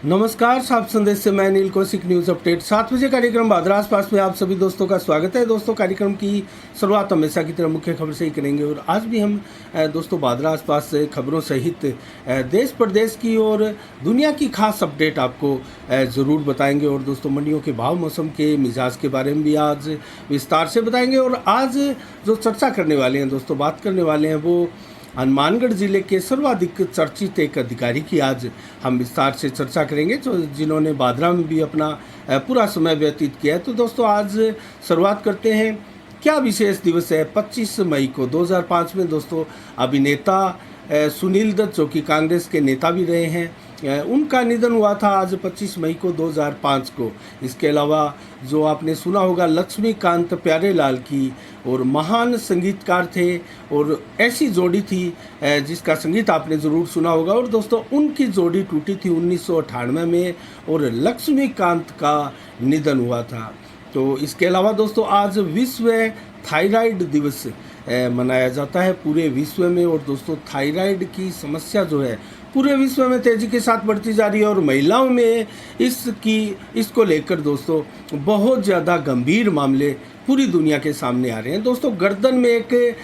नमस्कार, साफ संदेश से मैं नील कौशिक। न्यूज़ अपडेट 7 बजे कार्यक्रम भादरा आसपास में आप सभी दोस्तों का स्वागत है। दोस्तों, कार्यक्रम की शुरुआत हमेशा की तरह मुख्य खबर से ही करेंगे और आज भी हम दोस्तों भादरा आसपास से खबरों सहित देश प्रदेश की और दुनिया की खास अपडेट आपको ज़रूर बताएंगे। और दोस्तों, मंडियों के भाव, मौसम के मिजाज के बारे में भी आज विस्तार से बताएंगे। और आज जो चर्चा करने वाले हैं दोस्तों, बात करने वाले हैं, वो हनुमानगढ़ जिले के सर्वाधिक चर्चित एक अधिकारी की आज हम विस्तार से चर्चा करेंगे, जो जिन्होंने भादरा में भी अपना पूरा समय व्यतीत किया है। तो दोस्तों, आज शुरुआत करते हैं। क्या विशेष दिवस है? 25 मई को 2005 में दोस्तों अभिनेता सुनील दत्त, जो कि कांग्रेस के नेता भी रहे हैं, उनका निधन हुआ था आज 25 मई को 2005 को। इसके अलावा जो आपने सुना होगा, लक्ष्मीकांत प्यारेलाल की, और महान संगीतकार थे और ऐसी जोड़ी थी जिसका संगीत आपने ज़रूर सुना होगा। और दोस्तों, उनकी जोड़ी टूटी थी 1998 में और लक्ष्मीकांत का निधन हुआ था। तो इसके अलावा दोस्तों, आज विश्व थायराइड दिवस मनाया जाता है पूरे विश्व में। और दोस्तों, थायराइड की समस्या जो है पूरे विश्व में तेज़ी के साथ बढ़ती जा रही है और महिलाओं में इसको लेकर दोस्तों बहुत ज़्यादा गंभीर मामले पूरी दुनिया के सामने आ रहे हैं। दोस्तों, गर्दन में एक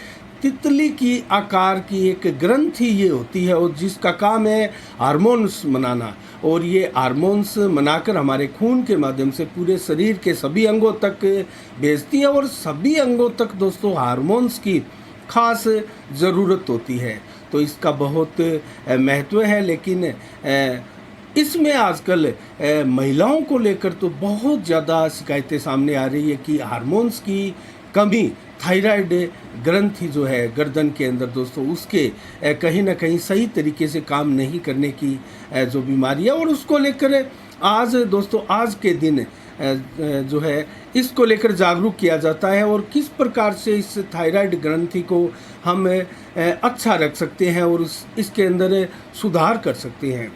तितली की आकार की एक ग्रंथि ये होती है और जिसका काम है हार्मोन्स बनाना, और ये हार्मोन्स बनाकर हमारे खून के माध्यम से पूरे शरीर के सभी अंगों तक भेजती है। और सभी अंगों तक दोस्तों हार्मोन्स की खास ज़रूरत होती है, तो इसका बहुत महत्व है। लेकिन इसमें आजकल महिलाओं को लेकर तो बहुत ज़्यादा शिकायतें सामने आ रही है कि हार्मोन्स की कमी, थायराइड ग्रंथि जो है गर्दन के अंदर दोस्तों, उसके कहीं ना कहीं सही तरीके से काम नहीं करने की जो बीमारी है, और उसको लेकर आज दोस्तों, आज के दिन जो है इसको लेकर जागरूक किया जाता है और किस प्रकार से इस थायराइड ग्रंथि को हम अच्छा रख सकते हैं और इसके अंदर सुधार कर सकते हैं।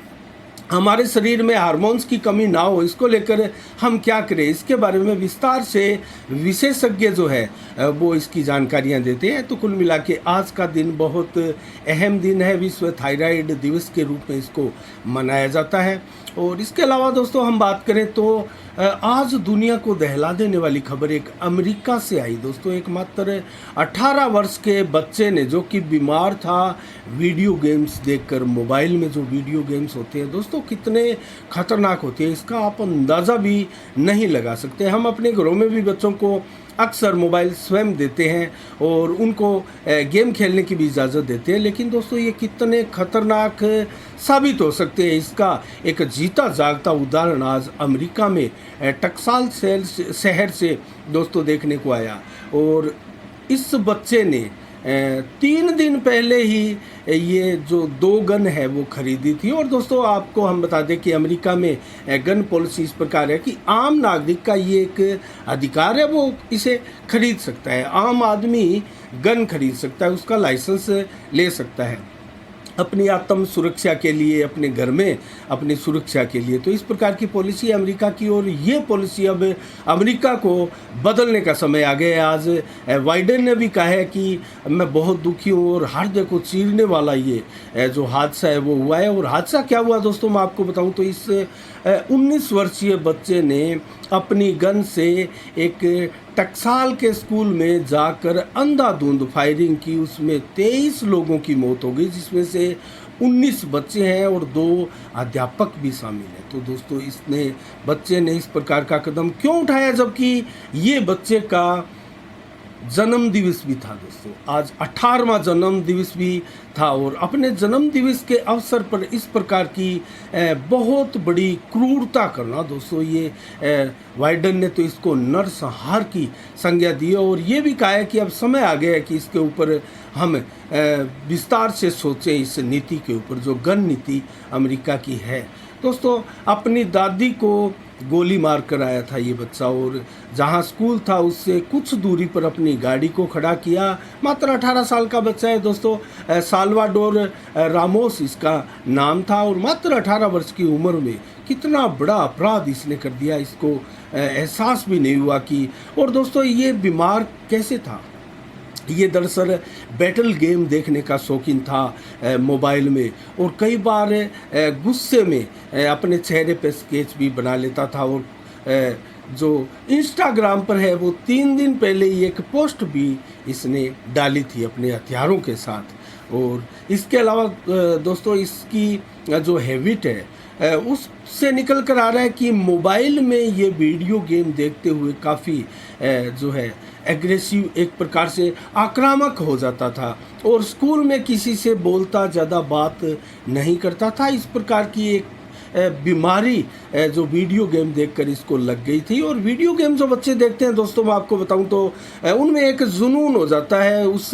हमारे शरीर में हार्मोन्स की कमी ना हो, इसको लेकर हम क्या करें, इसके बारे में विस्तार से विशेषज्ञ जो है वो इसकी जानकारियां देते हैं। तो कुल मिला के आज का दिन बहुत अहम दिन है, विश्व थायराइड दिवस के रूप में इसको मनाया जाता है। और इसके अलावा दोस्तों, हम बात करें तो आज दुनिया को दहला देने वाली खबर एक अमेरिका से आई दोस्तों। एक मात्र 18 वर्ष के बच्चे ने, जो कि बीमार था वीडियो गेम्स देखकर, मोबाइल में जो वीडियो गेम्स होते हैं दोस्तों कितने खतरनाक होते हैं, इसका आप अंदाज़ा भी नहीं लगा सकते। हम अपने घरों में भी बच्चों को अक्सर मोबाइल स्वयं देते हैं और उनको गेम खेलने की भी इजाज़त देते हैं, लेकिन दोस्तों ये कितने खतरनाक साबित हो सकते हैं, इसका एक जीता जागता उदाहरण आज अमेरिका में टक्साल शहर से दोस्तों देखने को आया। और इस बच्चे ने 3 दिन पहले ही ये जो 2 गन है वो खरीदी थी। और दोस्तों, आपको हम बता दें कि अमेरिका में गन पॉलिसी इस प्रकार है कि आम नागरिक का ये एक अधिकार है, वो इसे खरीद सकता है। आम आदमी गन खरीद सकता है, उसका लाइसेंस ले सकता है अपनी आत्म सुरक्षा के लिए, अपने घर में अपनी सुरक्षा के लिए। तो इस प्रकार की पॉलिसी है अमेरिका की, और ये पॉलिसी अब अमेरिका को बदलने का समय आ गया है। आज बाइडेन ने भी कहा है कि मैं बहुत दुखी हूँ और हृदय को चीरने वाला ये जो हादसा है वो हुआ है। और हादसा क्या हुआ दोस्तों, मैं आपको बताऊँ तो इस 19 वर्षीय बच्चे ने अपनी गन से एक टक्साल के स्कूल में जाकर अंधाधुंध फायरिंग की। उसमें 23 लोगों की मौत हो गई, जिसमें से 19 बच्चे हैं और 2 अध्यापक भी शामिल हैं। तो दोस्तों, बच्चे ने इस प्रकार का कदम क्यों उठाया, जबकि ये बच्चे का जन्म दिवस भी था दोस्तों। आज 18वां जन्म दिवस भी था, और अपने जन्म दिवस के अवसर पर इस प्रकार की बहुत बड़ी क्रूरता करना दोस्तों, ये बाइडेन ने तो इसको नरसंहार की संज्ञा दी है। और ये भी कहा है कि अब समय आ गया है कि इसके ऊपर हम विस्तार से सोचें, इस नीति के ऊपर जो गन नीति अमेरिका की है। दोस्तों, अपनी दादी को गोली मार कर आया था ये बच्चा, और जहां स्कूल था उससे कुछ दूरी पर अपनी गाड़ी को खड़ा किया। मात्र 18 साल का बच्चा है दोस्तों, साल्वाडोर रामोस इसका नाम था, और मात्र 18 वर्ष की उम्र में कितना बड़ा अपराध इसने कर दिया, इसको एहसास भी नहीं हुआ कि। और दोस्तों, ये बीमार कैसे था, ये दरअसल बैटल गेम देखने का शौकीन था मोबाइल में, और कई बार गुस्से में अपने चेहरे पे स्केच भी बना लेता था। और जो इंस्टाग्राम पर है वो 3 दिन पहले ही एक पोस्ट भी इसने डाली थी अपने हथियारों के साथ। और इसके अलावा दोस्तों इसकी जो हैबिट है उससे निकल कर आ रहा है कि मोबाइल में ये वीडियो गेम देखते हुए काफ़ी जो है एग्रेसिव, एक प्रकार से आक्रामक हो जाता था, और स्कूल में किसी से बोलता, ज़्यादा बात नहीं करता था। इस प्रकार की एक बीमारी जो वीडियो गेम देखकर इसको लग गई थी। और वीडियो गेम जो बच्चे देखते हैं दोस्तों, मैं आपको बताऊं तो उनमें एक जुनून हो जाता है उस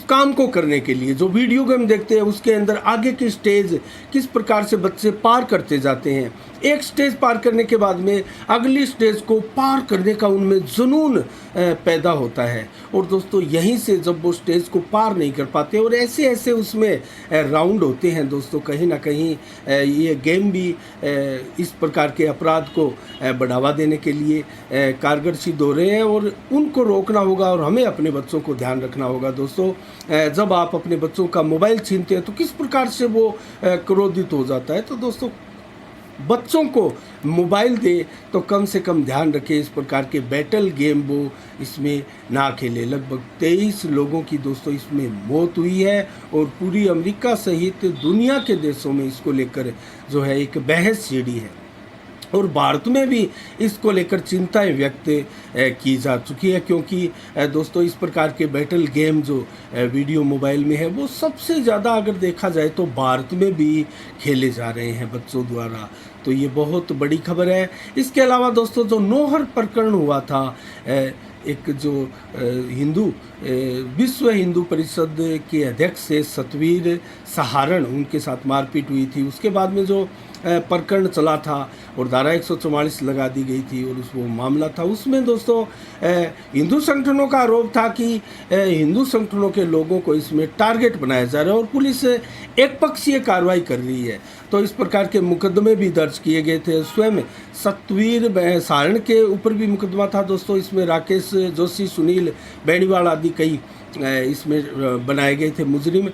काम को करने के लिए। जो वीडियो गेम देखते हैं उसके अंदर आगे की स्टेज किस प्रकार से बच्चे पार करते जाते हैं, एक स्टेज पार करने के बाद में अगली स्टेज को पार करने का उनमें जुनून पैदा होता है। और दोस्तों यहीं से जब वो स्टेज को पार नहीं कर पाते और ऐसे ऐसे उसमें राउंड होते हैं दोस्तों, कहीं ना कहीं ये गेम भी इस प्रकार के अपराध को बढ़ावा देने के लिए कारगर सिद्ध हो रहे हैं। और उनको रोकना होगा, और हमें अपने बच्चों को ध्यान रखना होगा दोस्तों। जब आप अपने बच्चों का मोबाइल छीनते हैं तो किस प्रकार से वो क्रोधित हो जाता है। तो दोस्तों बच्चों को मोबाइल दे तो कम से कम ध्यान रखें इस प्रकार के बैटल गेम वो इसमें ना खेले। लगभग 23 लोगों की दोस्तों इसमें मौत हुई है, और पूरी अमेरिका सहित दुनिया के देशों में इसको लेकर जो है एक बहस छिड़ी है, और भारत में भी इसको लेकर चिंताएं व्यक्त की जा चुकी है। क्योंकि दोस्तों इस प्रकार के बैटल गेम जो वीडियो मोबाइल में है वो सबसे ज़्यादा अगर देखा जाए तो भारत में भी खेले जा रहे हैं बच्चों द्वारा। तो ये बहुत बड़ी खबर है। इसके अलावा दोस्तों जो नौहर प्रकरण हुआ था, एक जो विश्व हिंदू परिषद के अध्यक्ष से सतवीर सहारण, उनके साथ मारपीट हुई थी, उसके बाद में जो प्रकरण चला था और धारा 144 लगा दी गई थी और वो मामला था, उसमें दोस्तों हिंदू संगठनों का आरोप था कि हिंदू संगठनों के लोगों को इसमें टारगेट बनाया जा रहा है और पुलिस एक पक्षीय कार्रवाई कर रही है। तो इस प्रकार के मुकदमे भी दर्ज किए गए थे। स्वयं सतवीर सहारण के ऊपर भी मुकदमा था दोस्तों। इसमें राकेश जोशी, सुनील बेनीवाल आदि कई इसमें बनाए गए थे मुजरिम।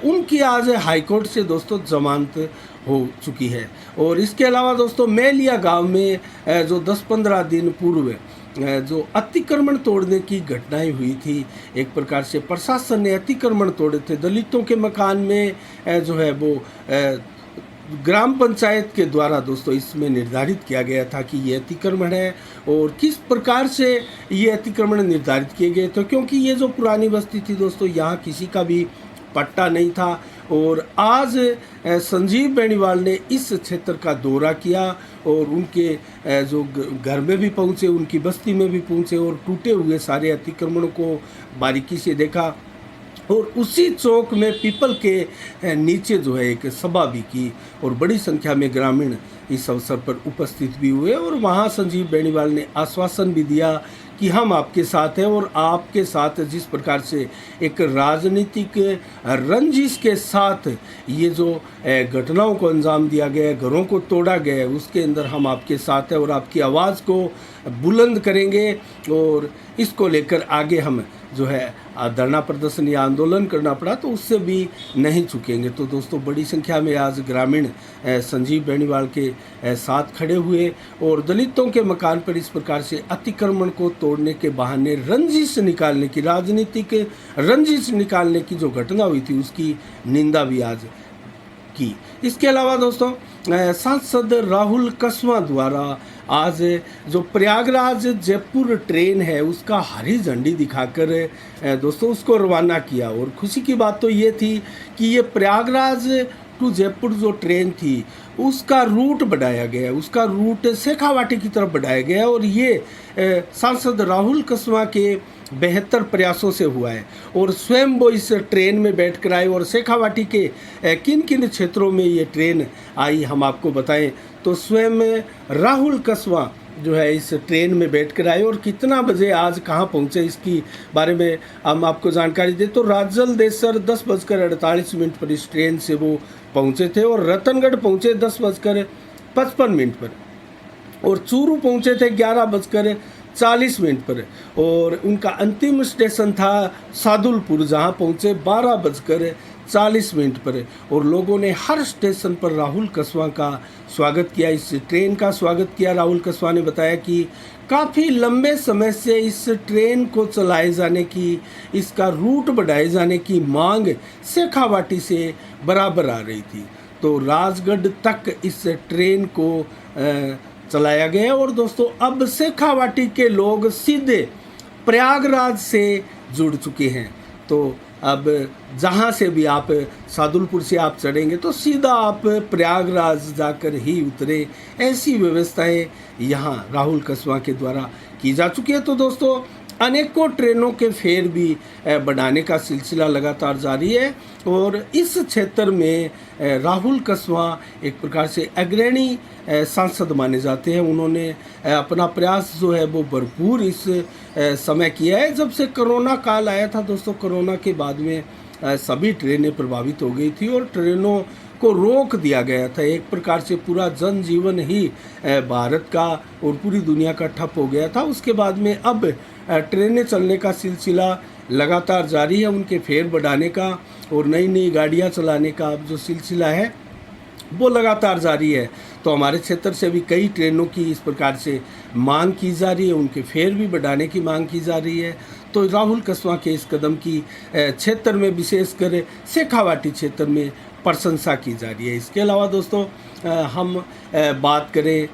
उनकी आज हाईकोर्ट से दोस्तों जमानत हो चुकी है। और इसके अलावा दोस्तों मेलिया गांव में जो 10-15 दिन पूर्व जो अतिक्रमण तोड़ने की घटनाएं हुई थी, एक प्रकार से प्रशासन ने अतिक्रमण तोड़े थे दलितों के मकान में, जो है वो ग्राम पंचायत के द्वारा दोस्तों इसमें निर्धारित किया गया था कि ये अतिक्रमण है। और किस प्रकार से ये अतिक्रमण निर्धारित किए गए थे, क्योंकि ये जो पुरानी बस्ती थी दोस्तों, यहाँ किसी का भी पट्टा नहीं था। और आज संजीव बेनीवाल ने इस क्षेत्र का दौरा किया और उनके जो घर में भी पहुँचे, उनकी बस्ती में भी पहुँचे और टूटे हुए सारे अतिक्रमणों को बारीकी से देखा। और उसी चौक में पीपल के नीचे जो है एक सभा भी की और बड़ी संख्या में ग्रामीण इस अवसर पर उपस्थित भी हुए। और वहाँ संजीव बेनीवाल ने आश्वासन भी दिया कि हम आपके साथ हैं, और आपके साथ जिस प्रकार से एक राजनीतिक रंजिश के साथ ये जो घटनाओं को अंजाम दिया गया, घरों को तोड़ा गया, उसके अंदर हम आपके साथ हैं और आपकी आवाज़ को बुलंद करेंगे और इसको लेकर आगे हम जो है धरना प्रदर्शन या आंदोलन करना पड़ा तो उससे भी नहीं चुकेंगे। तो दोस्तों बड़ी संख्या में आज ग्रामीण संजीव बेनीवाल के साथ खड़े हुए और दलितों के मकान पर इस प्रकार से अतिक्रमण को तोड़ने के बहाने रंजिश निकालने की, राजनीतिक रंजिश निकालने की जो घटना हुई थी उसकी निंदा भी आज की। इसके अलावा दोस्तों सांसद राहुल कसवां द्वारा आज जो प्रयागराज जयपुर ट्रेन है उसका हरी झंडी दिखाकर दोस्तों उसको रवाना किया। और खुशी की बात तो ये थी कि ये प्रयागराज टू जयपुर जो ट्रेन थी उसका रूट बढ़ाया गया, उसका रूट शेखावाटी की तरफ बढ़ाया गया और ये सांसद राहुल कसवां के बेहतर प्रयासों से हुआ है। और स्वयं वो इस ट्रेन में बैठ कर आए और शेखावाटी के किन किन क्षेत्रों में ये ट्रेन आई हम आपको बताएं तो स्वयं राहुल कसवां जो है इस ट्रेन में बैठ कर आए और कितना बजे आज कहाँ पहुँचे इसकी बारे में हम आपको जानकारी दें तो राजल देसर 10:48 पर इस ट्रेन से वो पहुँचे थे और रतनगढ़ पहुँचे 10:55 पर और चूरू पहुँचे थे 11:53 40 मिनट पर, और उनका अंतिम स्टेशन था सादुलपुर, जहां पहुंचे 12:40 पर। और लोगों ने हर स्टेशन पर राहुल कसवां का स्वागत किया, इस ट्रेन का स्वागत किया। राहुल कसवां ने बताया कि काफ़ी लंबे समय से इस ट्रेन को चलाए जाने की, इसका रूट बढ़ाए जाने की मांग शेखावाटी से बराबर आ रही थी, तो राजगढ़ तक इस ट्रेन को चलाया गया। और दोस्तों अब शेखावाटी के लोग सीधे प्रयागराज से जुड़ चुके हैं, तो अब जहाँ से भी आप सादुलपुर से आप चढ़ेंगे तो सीधा आप प्रयागराज जाकर ही उतरे, ऐसी व्यवस्थाएं यहाँ राहुल कसवां के द्वारा की जा चुकी है। तो दोस्तों अनेकों ट्रेनों के फेयर भी बढ़ाने का सिलसिला लगातार जारी है, और इस क्षेत्र में राहुल कसवां एक प्रकार से अग्रणी सांसद माने जाते हैं। उन्होंने अपना प्रयास जो है वो भरपूर इस समय किया है। जब से कोरोना काल आया था दोस्तों, कोरोना के बाद में सभी ट्रेनें प्रभावित हो गई थी और ट्रेनों को रोक दिया गया था। एक प्रकार से पूरा जनजीवन ही भारत का और पूरी दुनिया का ठप हो गया था। उसके बाद में अब ट्रेनें चलने का सिलसिला लगातार जारी है, उनके फेयर बढ़ाने का और नई नई गाड़ियां चलाने का अब जो सिलसिला है वो लगातार जारी है। तो हमारे क्षेत्र से भी कई ट्रेनों की इस प्रकार से मांग की जा रही है, उनके फेयर भी बढ़ाने की मांग की जा रही है। तो राहुल कसवां के इस कदम की क्षेत्र में, विशेषकर शेखावाटी क्षेत्र में प्रशंसा की जा रही है। इसके अलावा दोस्तों हम बात करें,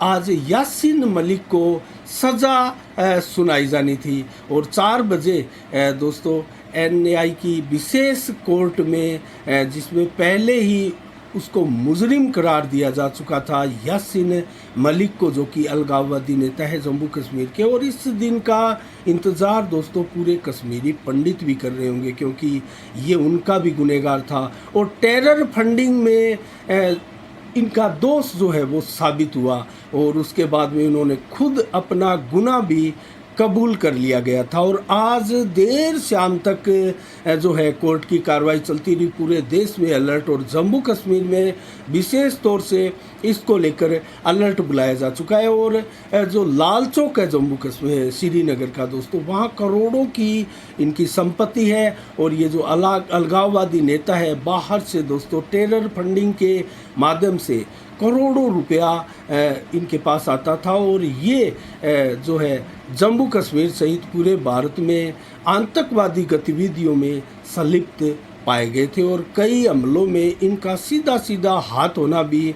आज यासीन मलिक को सज़ा सुनाई जानी थी, और 4 बजे दोस्तों NAI की विशेष कोर्ट में, जिसमें पहले ही उसको मुजरिम करार दिया जा चुका था, यासीन मलिक को, जो कि अलगाववादी नेता है जम्मू कश्मीर के। और इस दिन का इंतज़ार दोस्तों पूरे कश्मीरी पंडित भी कर रहे होंगे, क्योंकि ये उनका भी गुनहगार था और टेरर फंडिंग में इनका दोष जो है वो साबित हुआ, और उसके बाद में उन्होंने खुद अपना गुनाह भी कबूल कर लिया गया था। और आज देर शाम तक जो है कोर्ट की कार्रवाई चलती रही, पूरे देश में अलर्ट, और जम्मू कश्मीर में विशेष तौर से इसको लेकर अलर्ट बुलाया जा चुका है। और जो लाल चौक है जम्मू कश्मीर श्रीनगर का दोस्तों, वहाँ करोड़ों की इनकी संपत्ति है, और ये जो अलगाववादी नेता है बाहर से दोस्तों टेरर फंडिंग के माध्यम से करोड़ों रुपया इनके पास आता था, और ये जो है जम्मू कश्मीर सहित पूरे भारत में आतंकवादी गतिविधियों में संलिप्त पाए गए थे, और कई हमलों में इनका सीधा सीधा हाथ होना भी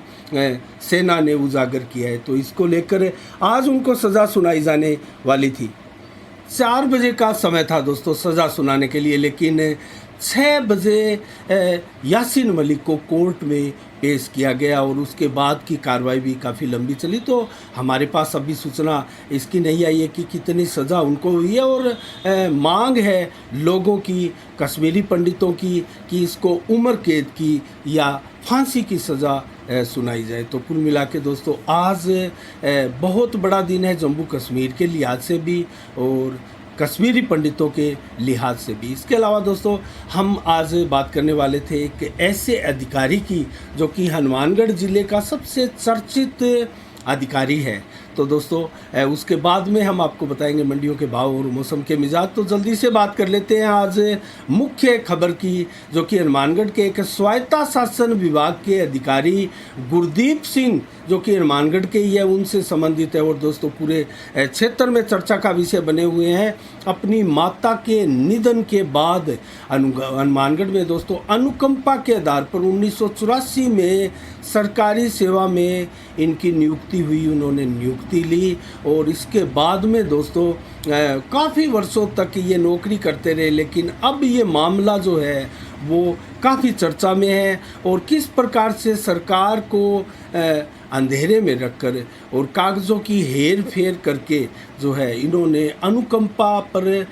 सेना ने उजागर किया है। तो इसको लेकर आज उनको सज़ा सुनाई जाने वाली थी। 4 बजे का समय था दोस्तों सज़ा सुनाने के लिए, लेकिन 6 बजे यासीन मलिक को कोर्ट में पेश किया गया, और उसके बाद की कार्रवाई भी काफ़ी लंबी चली। तो हमारे पास अभी सूचना इसकी नहीं आई है कि कितनी सज़ा उनको हुई है, और मांग है लोगों की, कश्मीरी पंडितों की, कि इसको उम्र कैद की या फांसी की सज़ा सुनाई जाए। तो कुल मिला के दोस्तों आज बहुत बड़ा दिन है जम्मू कश्मीर के लिहाज से भी और कश्मीरी पंडितों के लिहाज से भी। इसके अलावा दोस्तों हम आज बात करने वाले थे एक ऐसे अधिकारी की जो कि हनुमानगढ़ ज़िले का सबसे चर्चित अधिकारी है। तो दोस्तों उसके बाद में हम आपको बताएंगे मंडियों के भाव और मौसम के मिजाज। तो जल्दी से बात कर लेते हैं आज मुख्य खबर की, जो कि हनुमानगढ़ के एक स्वायत्ता शासन विभाग के अधिकारी गुरदीप सिंह, जो कि हनुमानगढ़ के ही है, उनसे संबंधित है। और दोस्तों पूरे क्षेत्र में चर्चा का विषय बने हुए हैं। अपनी माता के निधन के बाद हनुमानगढ़ में दोस्तों अनुकंपा के आधार पर 1984 में सरकारी सेवा में इनकी नियुक्ति हुई, उन्होंने नियुक्ति ली, और इसके बाद में दोस्तों काफ़ी वर्षों तक ये नौकरी करते रहे। लेकिन अब ये मामला जो है वो काफ़ी चर्चा में है, और किस प्रकार से सरकार को अंधेरे में रखकर और कागज़ों की हेर फेर करके जो है इन्होंने अनुकंपा पर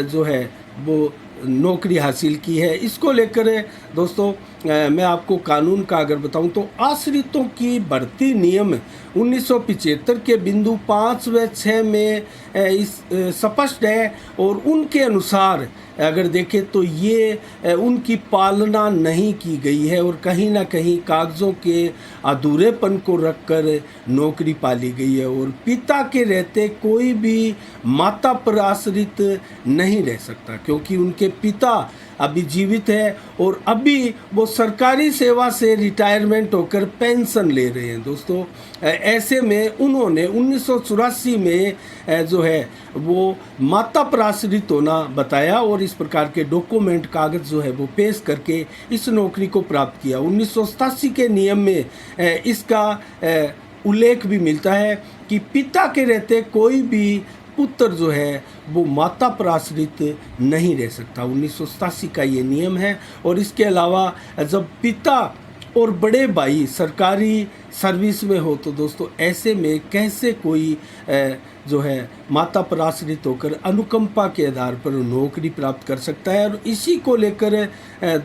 जो है वो नौकरी हासिल की है। इसको लेकर दोस्तों मैं आपको कानून का अगर बताऊं तो आश्रितों की भर्ती नियम 1975 के बिंदु 5 व 6 में इस स्पष्ट है, और उनके अनुसार अगर देखें तो ये उनकी पालना नहीं की गई है और कहीं ना कहीं कागज़ों के अधूरेपन को रखकर नौकरी पाली गई है। और पिता के रहते कोई भी माता पर आश्रित नहीं रह सकता, क्योंकि उनके पिता अभी जीवित है और अभी वो सरकारी सेवा से रिटायरमेंट होकर पेंशन ले रहे हैं। दोस्तों ऐसे में उन्होंने 1984 में जो है वो माता पर आश्रित होना बताया और इस प्रकार के डॉक्यूमेंट कागज जो है वो पेश करके इस नौकरी को प्राप्त किया। 1987 के नियम में इसका उल्लेख भी मिलता है कि पिता के रहते कोई भी पुत्र जो है वो माता पर आश्रित नहीं रह सकता। 1987 का ये नियम है। और इसके अलावा जब पिता और बड़े भाई सरकारी सर्विस में हो तो दोस्तों ऐसे में कैसे कोई जो है माता पर आश्रित होकर अनुकंपा के आधार पर नौकरी प्राप्त कर सकता है। और इसी को लेकर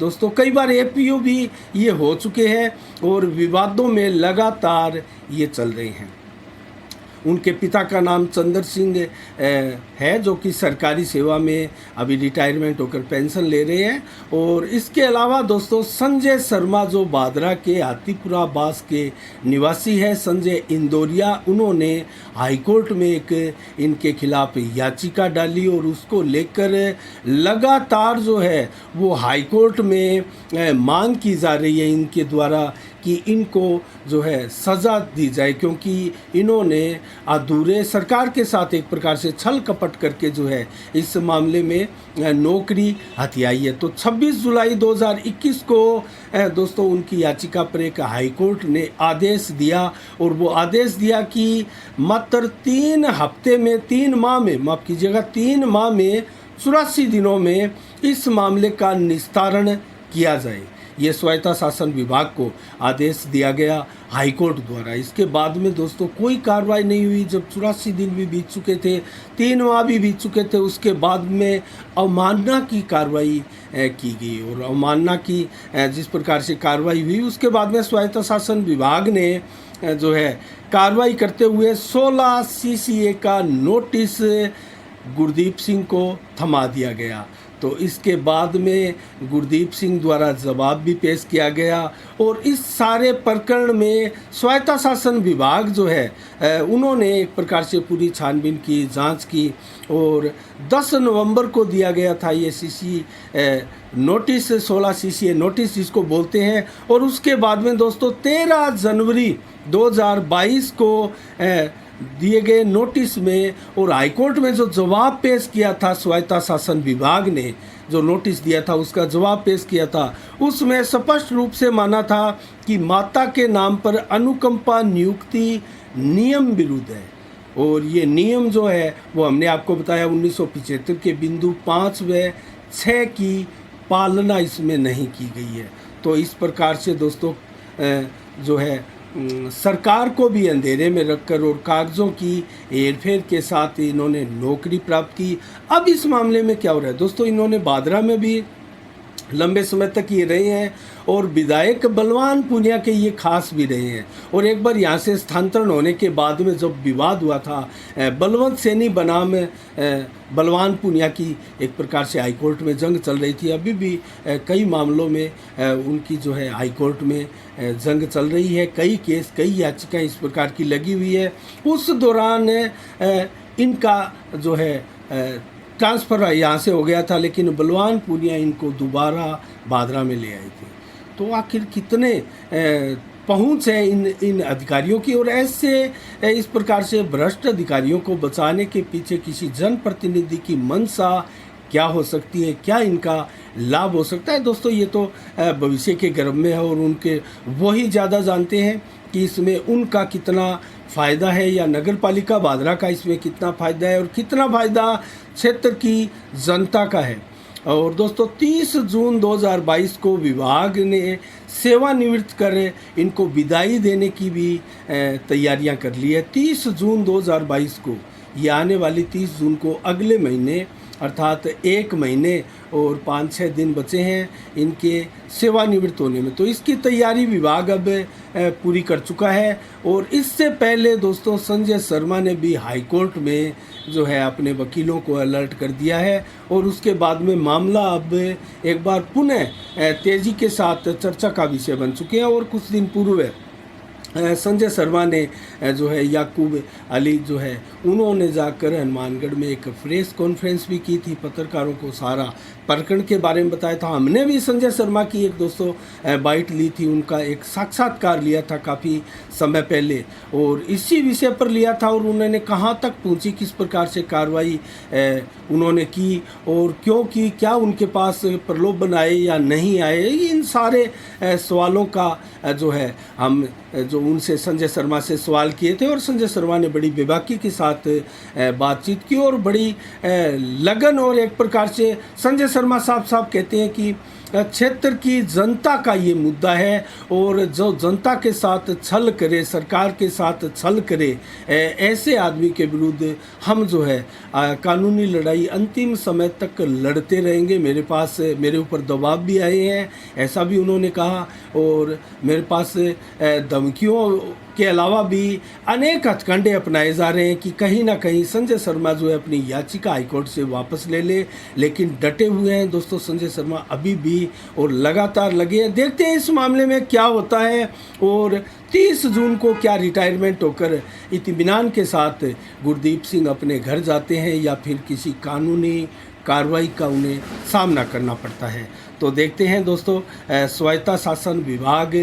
दोस्तों कई बार एपीओ भी ये हो चुके हैं और विवादों में लगातार ये चल रहे हैं। उनके पिता का नाम चंद्र सिंह है, जो कि सरकारी सेवा में अभी रिटायरमेंट होकर पेंशन ले रहे हैं। और इसके अलावा दोस्तों संजय शर्मा जो बादरा के हाथीपुरा बास के निवासी है, संजय इंदौरिया, उन्होंने हाईकोर्ट में एक इनके खिलाफ याचिका डाली और उसको लेकर लगातार जो है वो हाईकोर्ट में मांग की जा रही है इनके द्वारा कि इनको जो है सज़ा दी जाए, क्योंकि इन्होंने अधूरे सरकार के साथ एक प्रकार से छल कपट करके जो है इस मामले में नौकरी हथियाई है। तो 26 जुलाई 2021 को दोस्तों उनकी याचिका पर एक हाईकोर्ट ने आदेश दिया और वो आदेश दिया कि मात्र 3 हफ्ते में 3 माह में 3 माह में 84 दिनों में इस मामले का निस्तारण किया जाए। ये स्वायत्ता शासन विभाग को आदेश दिया गया हाईकोर्ट द्वारा। इसके बाद में दोस्तों कोई कार्रवाई नहीं हुई। जब 84 दिन भी बीत चुके थे, 3 माह भी बीत चुके थे, उसके बाद में अवमानना की कार्रवाई की गई। और अवमानना की जिस प्रकार से कार्रवाई हुई उसके बाद में स्वायत्ता शासन विभाग ने जो है कार्रवाई करते हुए 16 CCA का नोटिस गुरदीप सिंह को थमा दिया गया। तो इसके बाद में गुरदीप सिंह द्वारा जवाब भी पेश किया गया और इस सारे प्रकरण में स्वायत्ता शासन विभाग जो है उन्होंने एक प्रकार से पूरी छानबीन की, जांच की और 10 नवंबर को दिया गया था ये नोटिस, 16 CCA नोटिस जिसको बोलते हैं। और उसके बाद में दोस्तों 13 जनवरी 2022 को दिए गए नोटिस में और हाईकोर्ट में जो जवाब पेश किया था स्वायत्ता शासन विभाग ने, जो नोटिस दिया था उसका जवाब पेश किया था, उसमें स्पष्ट रूप से माना था कि माता के नाम पर अनुकंपा नियुक्ति नियम विरुद्ध है। और ये नियम जो है वो हमने आपको बताया 1975 के बिंदु 5 व 6 की पालना इसमें नहीं की गई है। तो इस प्रकार से दोस्तों जो है सरकार को भी अंधेरे में रखकर और कागज़ों की हेरफेर के साथ इन्होंने नौकरी प्राप्त की। अब इस मामले में क्या हो रहा है दोस्तों, इन्होंने बादरा में भी लंबे समय तक ये रहे हैं और विधायक बलवान पूनिया के ये खास भी रहे हैं। और एक बार यहाँ से स्थानांतरण होने के बाद में जब विवाद हुआ था, बलवंत सैनी बनाम बलवान पूनिया की एक प्रकार से हाईकोर्ट में जंग चल रही थी। अभी भी कई मामलों में उनकी जो है हाईकोर्ट में जंग चल रही है। कई केस, कई याचिकाएं इस प्रकार की लगी हुई है। उस दौरान इनका जो है ट्रांसफ़र यहाँ से हो गया था, लेकिन बलवान पूनिया इनको दोबारा बादरा में ले आई थी। तो आखिर कितने पहुंच है इन अधिकारियों की, और ऐसे इस प्रकार से भ्रष्ट अधिकारियों को बचाने के पीछे किसी जनप्रतिनिधि की मंशा क्या हो सकती है, क्या इनका लाभ हो सकता है दोस्तों, ये तो भविष्य के गर्भ में है और उनके वही ज़्यादा जानते हैं कि इसमें उनका कितना फ़ायदा है या नगर पालिका बादरा का इसमें कितना फ़ायदा है और कितना फ़ायदा क्षेत्र की जनता का है। और दोस्तों 30 जून 2022 को विभाग ने सेवानिवृत्त कर इनको विदाई देने की भी तैयारियां कर ली है। 30 जून 2022 को, ये आने वाली 30 जून को, अगले महीने अर्थात 1 महीने और 5-6 दिन बचे हैं इनके सेवानिवृत्त होने में। तो इसकी तैयारी विभाग अब पूरी कर चुका है। और इससे पहले दोस्तों संजय शर्मा ने भी हाई कोर्ट में जो है अपने वकीलों को अलर्ट कर दिया है और उसके बाद में मामला अब एक बार पुनः तेज़ी के साथ चर्चा का विषय बन चुके हैं। और कुछ दिन पूर्व संजय शर्मा ने जो है याकूब अली जो है उन्होंने जाकर हनुमानगढ़ में एक प्रेस कॉन्फ्रेंस भी की थी, पत्रकारों को सारा प्रकरण के बारे में बताया था। हमने भी संजय शर्मा की एक दोस्तों बाइट ली थी, उनका एक साक्षात्कार लिया था काफ़ी समय पहले और इसी विषय पर लिया था। और उन्होंने कहाँ तक पहुँची, किस प्रकार से कार्रवाई उन्होंने की और क्यों की, क्या उनके पास प्रलोभन आए या नहीं आए, इन सारे सवालों का जो है हम जो उनसे संजय शर्मा से सवाल किए थे। और संजय शर्मा ने बड़ी बेबाकी के साथ बातचीत की और बड़ी लगन और एक प्रकार से संजय शर्मा साफ कहते हैं कि क्षेत्र की जनता का ये मुद्दा है और जो जनता के साथ छल करे, सरकार के साथ छल करे, ऐसे आदमी के विरुद्ध हम जो है कानूनी लड़ाई अंतिम समय तक लड़ते रहेंगे। मेरे ऊपर दबाव भी आए हैं, ऐसा भी उन्होंने कहा। और मेरे पास धमकियों के अलावा भी अनेक हथकंडे अपनाए जा रहे हैं कि कहीं ना कहीं संजय शर्मा जो है अपनी याचिका हाईकोर्ट से वापस ले ले। लेकिन डटे हुए हैं दोस्तों संजय शर्मा अभी भी और लगातार लगे हैं। देखते हैं इस मामले में क्या होता है और 30 जून को क्या रिटायरमेंट होकर इत्मीनान के साथ गुरदीप सिंह अपने घर जाते हैं या फिर किसी कानूनी कार्रवाई का उन्हें सामना करना पड़ता है। तो देखते हैं दोस्तों स्वायत्ता शासन विभाग,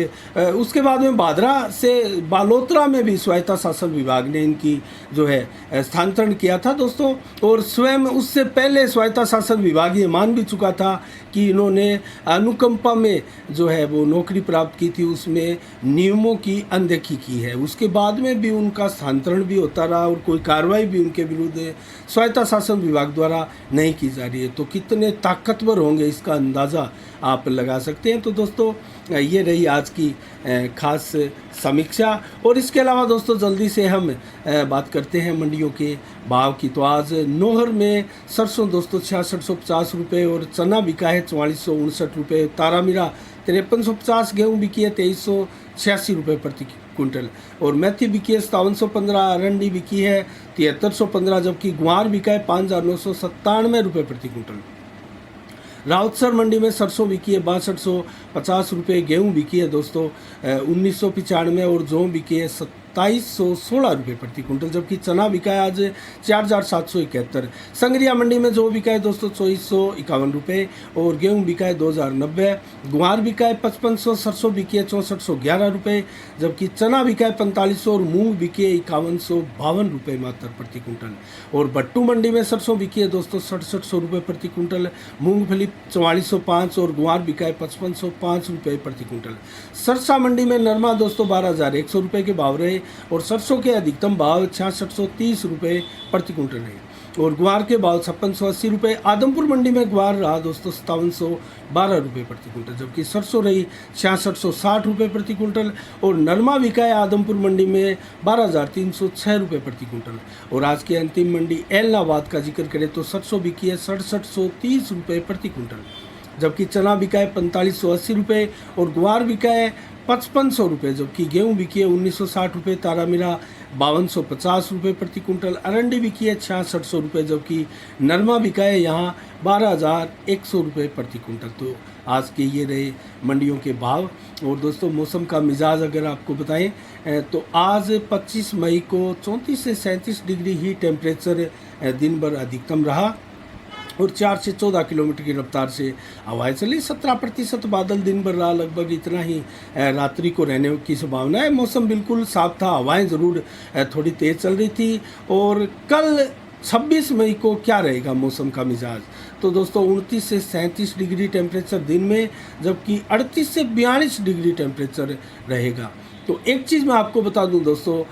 उसके बाद में बादरा से बालोतरा में भी स्वायत्ता शासन विभाग ने इनकी जो है स्थानांतरण किया था दोस्तों। और स्वयं उससे पहले स्वायत्ता शासन विभाग ये मान भी चुका था कि इन्होंने अनुकंपा में जो है वो नौकरी प्राप्त की थी, उसमें नियमों की अनदेखी की है। उसके बाद में भी उनका स्थानांतरण भी होता रहा और कोई कार्रवाई भी उनके विरुद्ध स्वायत्ता शासन विभाग द्वारा नहीं की जा रही है। तो कितने ताकतवर होंगे इसका अंदाज़ा आप लगा सकते हैं। तो दोस्तों ये रही आज की खास समीक्षा। और इसके अलावा दोस्तों जल्दी से हम बात करते हैं मंडियों के भाव की। तो आज नोहर में सरसों दोस्तों 6650 रुपये और चना बिका है 4459 रुपये। तारामीरा 5350, गेहूँ बिकी है 2386 रुपये प्रति कुंटल और मेथी बिकी है 5715, अरंडी बिकी है 7315, जबकि गुआर बिका है 5997 रुपये प्रति कुंटल। राउतसर मंडी में सरसों बिकी है 6250 रुपये, गेहूँ बिकी है दोस्तों 1995 और जौ बिकी है 2716 रुपये प्रति कुंटल, जबकि चना बिका है आज 4771। संगरिया मंडी में जौ बिका है दोस्तों 2451 रुपये और गेहूँ बिका है 2090। गुआर बिका है 5500, सरसों बिकी है 6411 रुपये, जबकि चना बिका है 4500 और मूंग बिकी है 5152 रुपये मात्र प्रति कुंटल। और बट्टू मंडी में सरसों बिकी है दोस्तों 6700 रुपये प्रति कुंटल, मूंगफली 4405 और गुआर बिका है 5505 रुपये प्रति कुंटल। सरसा मंडी में नरमा दोस्तों 12100 रुपये के भाव रहे और सरसों के अधिकतम भाव 6630 रुपये प्रति कुंटल है और ग्वार के भाव 5680 रुपये। आदमपुर मंडी में ग्वार रहा दोस्तों 5712 रुपये प्रति कुंटल, जबकि सरसों रही 6660 रुपये प्रति कुंटल और नरमा बिका है आदमपुर मंडी में 12306 रुपये प्रति कुंटल। और आज की अंतिम मंडी एलनाबाद का जिक्र करें तो सरसों बिकी है 6730 रुपये प्रति कुंटल, जबकि चना बिका है 4580 रुपये और ग्वार बिका है 5500 रुपये, जबकि गेहूँ बिकी है 1960 रुपये। तारामीरा 5250 रुपये प्रति कुंटल, अरंडी बिकी है 6600 रुपये, जबकि नरमा बिका है यहाँ 12100 रुपये प्रति कुंटल। तो आज के ये रहे मंडियों के भाव। और दोस्तों मौसम का मिजाज अगर आपको बताएं तो आज 25 मई को 34 से 37 डिग्री ही टेम्परेचर दिन भर अधिकतम रहा और 4 से 14 किलोमीटर की रफ्तार से हवाएं चली। 17% बादल दिन भर रहा, लगभग इतना ही रात्रि को रहने की संभावना है। मौसम बिल्कुल साफ था, हवाएं ज़रूर थोड़ी तेज़ चल रही थी। और कल 26 मई को क्या रहेगा मौसम का मिजाज, तो दोस्तों 29 से 37 डिग्री टेम्परेचर दिन में, जबकि 38 से 42 डिग्री टेम्परेचर रहेगा। तो एक चीज़ मैं आपको बता दूं दोस्तों,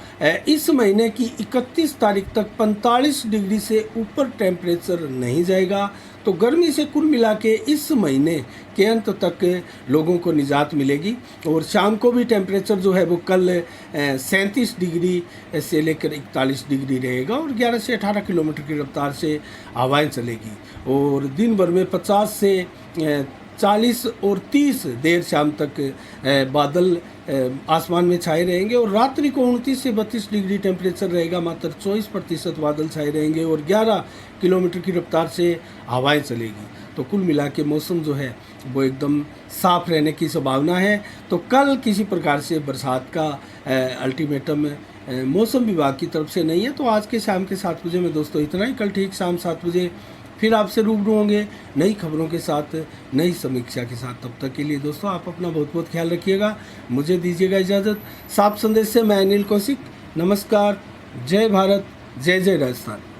इस महीने की 31 तारीख तक 45 डिग्री से ऊपर टेम्परेचर नहीं जाएगा। तो गर्मी से कुल मिला के इस महीने के अंत तक लोगों को निजात मिलेगी। और शाम को भी टेम्परेचर जो है वो कल 37 डिग्री से लेकर 41 डिग्री रहेगा और 11 से 18 किलोमीटर की रफ्तार से हवाएं चलेगी। और दिन भर में 50 से 40 और 30 देर शाम तक बादल आसमान में छाए रहेंगे और रात्रि को 29 से 32 डिग्री टेम्परेचर रहेगा, मात्र 24% बादल छाए रहेंगे और 11 किलोमीटर की रफ्तार से हवाएं चलेगी। तो कुल मिला के मौसम जो है वो एकदम साफ रहने की संभावना है। तो कल किसी प्रकार से बरसात का अल्टीमेटम मौसम विभाग की तरफ से नहीं है। तो आज के शाम के 7 बजे में दोस्तों इतना ही। कल ठीक शाम 7 बजे फिर आपसे रूबरू होंगे नई खबरों के साथ, नई समीक्षा के साथ। तब तक के लिए दोस्तों आप अपना बहुत बहुत ख्याल रखिएगा। मुझे दीजिएगा इजाज़त। साफ संदेश से मैं अनिल कौशिक। नमस्कार। जय भारत, जय जय राजस्थान।